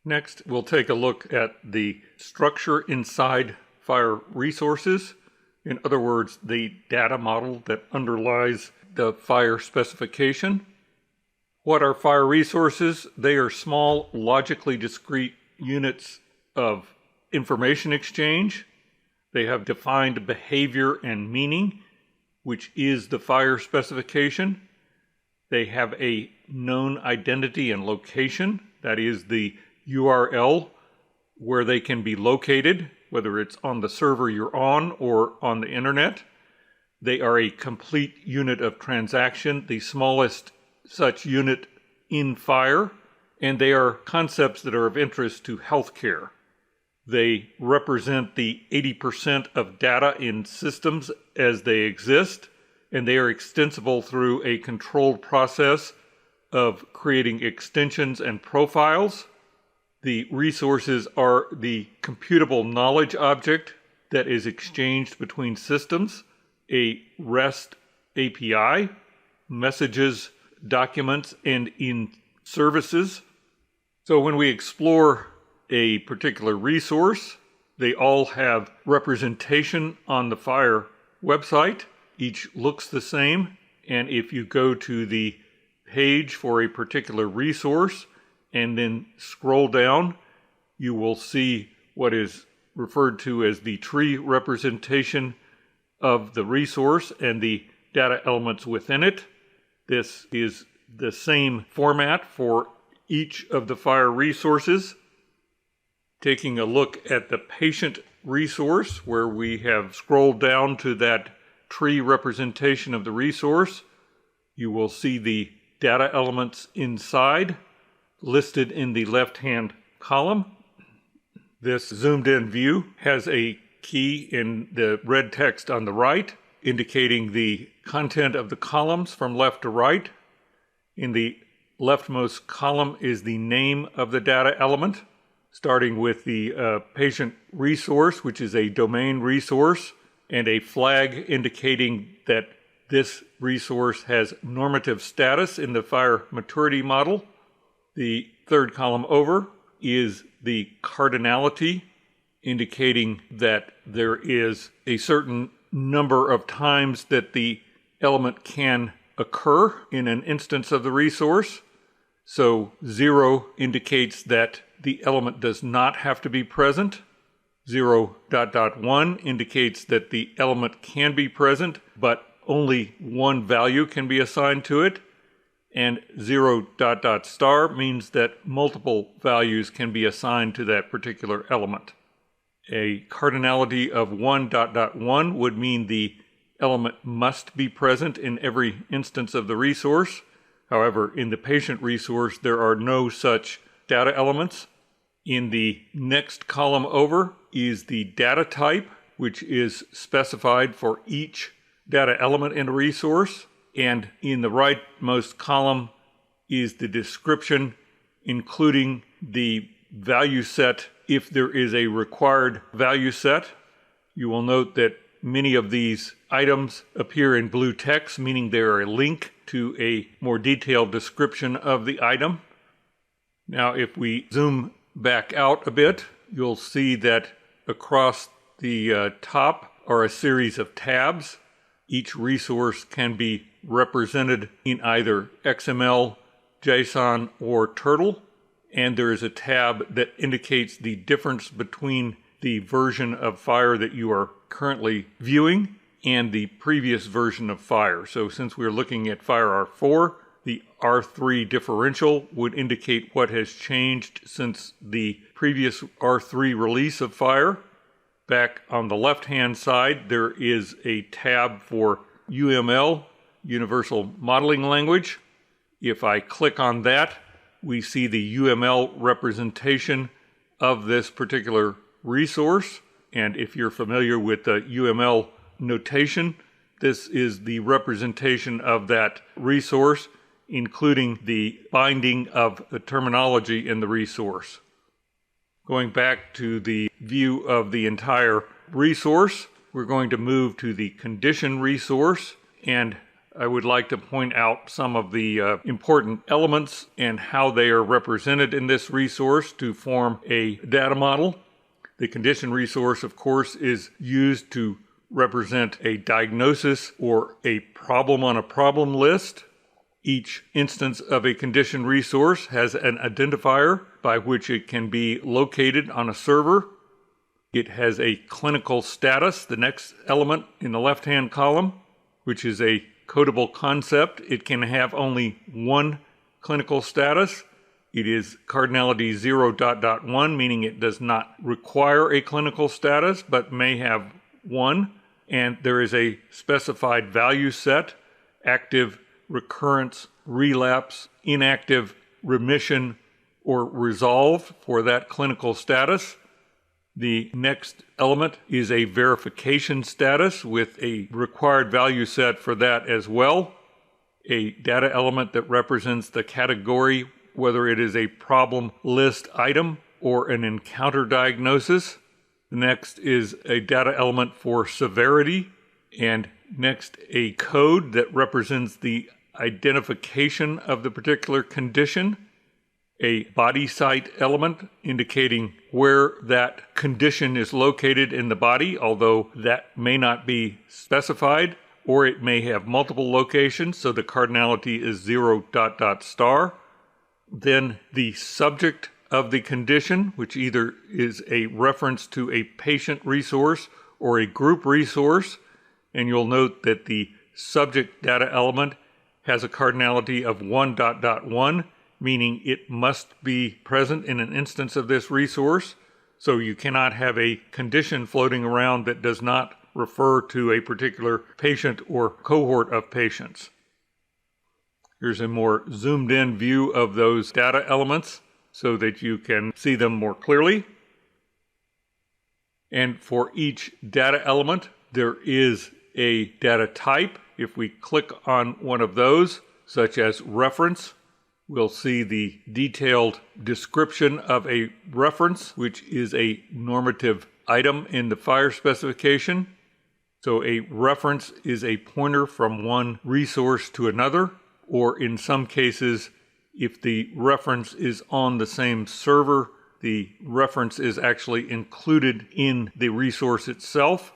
Next, we'll take a look at the structure inside FHIR resources. In other words, the data model that underlies the FHIR specification. What are FHIR resources? They are small, logically discrete units of information exchange. They have defined behavior and meaning, which is the FHIR specification. They have a known identity and location, that is the URL where they can be located, whether it's on the server you're on or on the internet. They are a complete unit of transaction, the smallest such unit in FHIR, and they are concepts that are of interest to healthcare. They represent the 80% of data in systems as they exist, and they are extensible through a controlled process of creating extensions and profiles. The resources are the computable knowledge object that is exchanged between systems, a REST API, messages, documents, and in services. So when we explore a particular resource, they all have representation on the FHIR website. Each looks the same, and if you go to the page for a particular resource and then scroll down, you will see what is referred to as the tree representation of the resource and the data elements within it. This is the same format for each of the FHIR resources. Taking a look at the patient resource, where we have scrolled down to that tree representation of the resource, you will see the data elements inside listed in the left-hand column. This zoomed-in view has a key in the red text on the right, indicating the content of the columns from left to right. In the leftmost column is the name of the data element, starting with the patient resource, which is a domain resource, and a flag indicating that this resource has normative status in the FHIR maturity model. The third column over is the cardinality, indicating that there is a certain number of times that the element can occur in an instance of the resource. So 0 indicates that the element does not have to be present. 0.1 indicates that the element can be present, but only one value can be assigned to it. And 0 ... means that multiple values can be assigned to that particular element. A cardinality of 1.1 would mean the element must be present in every instance of the resource. However, in the patient resource, there are no such data elements. In the next column over is the data type, which is specified for each data element in a resource. And in the rightmost column is the description, including the value set if there is a required value set. You will note that many of these items appear in blue text, meaning they are a link to a more detailed description of the item. Now, if we zoom back out a bit, you'll see that across the top are a series of tabs. Each resource can be represented in either XML, JSON, or Turtle, and there is a tab that indicates the difference between the version of FHIR that you are currently viewing and the previous version of FHIR. So since we're looking at FHIR R4, the R3 differential would indicate what has changed since the previous R3 release of FHIR. Back on the left-hand side, there is a tab for UML, Universal Modeling Language. If I click on that, we see the UML representation of this particular resource. And if you're familiar with the UML notation, this is the representation of that resource, including the binding of the terminology in the resource. Going back to the view of the entire resource, we're going to move to the condition resource, and I would like to point out some of the important elements and how they are represented in this resource to form a data model. The condition resource, of course, is used to represent a diagnosis or a problem on a problem list. Each instance of a condition resource has an identifier by which it can be located on a server. It has a clinical status, the next element in the left-hand column, which is a codable concept. It can have only one clinical status. It is cardinality 0.1, meaning it does not require a clinical status, but may have one. And there is a specified value set: active, recurrence, relapse, inactive, remission, or resolved for that clinical status. The next element is a verification status with a required value set for that as well. A data element that represents the category, whether it is a problem list item or an encounter diagnosis. The next is a data element for severity. And next, a code that represents the identification of the particular condition. A body site element indicating where that condition is located in the body, although that may not be specified, or it may have multiple locations, so the cardinality is 0. star. Then the subject of the condition, which either is a reference to a patient resource or a group resource, and you'll note that the subject data element has a cardinality of 1. Meaning it must be present in an instance of this resource. So you cannot have a condition floating around that does not refer to a particular patient or cohort of patients. Here's a more zoomed in view of those data elements so that you can see them more clearly. And for each data element, there is a data type. If we click on one of those, such as reference, we'll see the detailed description of a reference, which is a normative item in the FHIR specification. So a reference is a pointer from one resource to another, or in some cases, if the reference is on the same server, the reference is actually included in the resource itself.